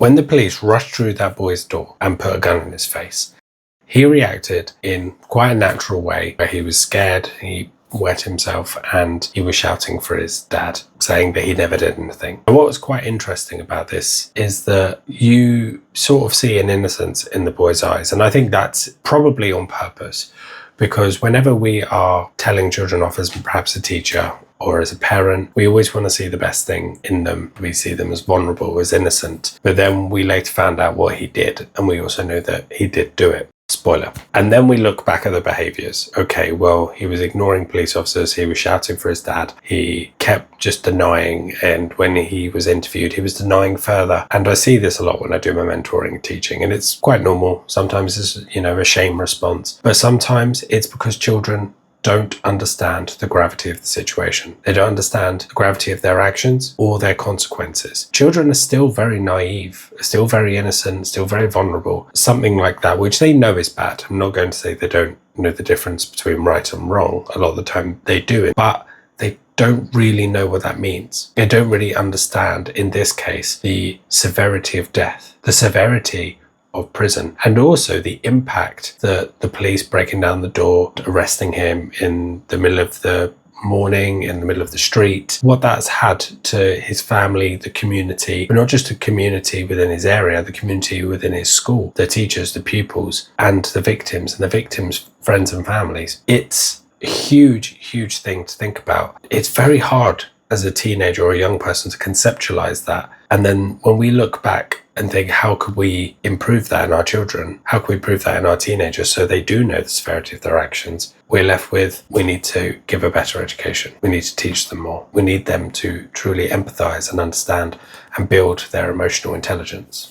When the police rushed through that boy's door and put a gun in his face, he reacted in quite a natural way, where he was scared, he wet himself, and he was shouting for his dad, saying that he never did anything. And what was quite interesting about this is that you sort of see an innocence in the boy's eyes. And I think that's probably on purpose, because whenever we are telling children off as perhaps a teacher or as a parent, we always want to see the best thing in them. We see them as vulnerable, as innocent. But then we later found out what he did, and we also know that he did do it. Spoiler. And then we look back at the behaviors. Okay, well, he was ignoring police officers. He was shouting for his dad. He kept just denying. And when he was interviewed, he was denying further. And I see this a lot when I do my mentoring and teaching. And it's quite normal. Sometimes it's, a shame response. But sometimes it's because children don't understand the gravity of the situation. They don't understand the gravity of their actions or their consequences. Children are still very naive, still very innocent, still very vulnerable. Something like that, which they know is bad. I'm not going to say they don't know the difference between right and wrong. A lot of the time they do it, but they don't really know what that means. They don't really understand, in this case, the severity of death, the severity of prison, and also the impact that the police breaking down the door, arresting him in the middle of the morning, in the middle of the street, what that's had to his family, the community, but not just the community within his area, the community within his school, the teachers, the pupils, and the victims' friends and families. It's a huge, huge thing to think about. It's very hard as a teenager or a young person to conceptualize that. And then when we look back and think, how could we improve that in our children? How can we improve that in our teenagers so they do know the severity of their actions? We're left with, we need to give a better education. We need to teach them more. We need them to truly empathize and understand and build their emotional intelligence.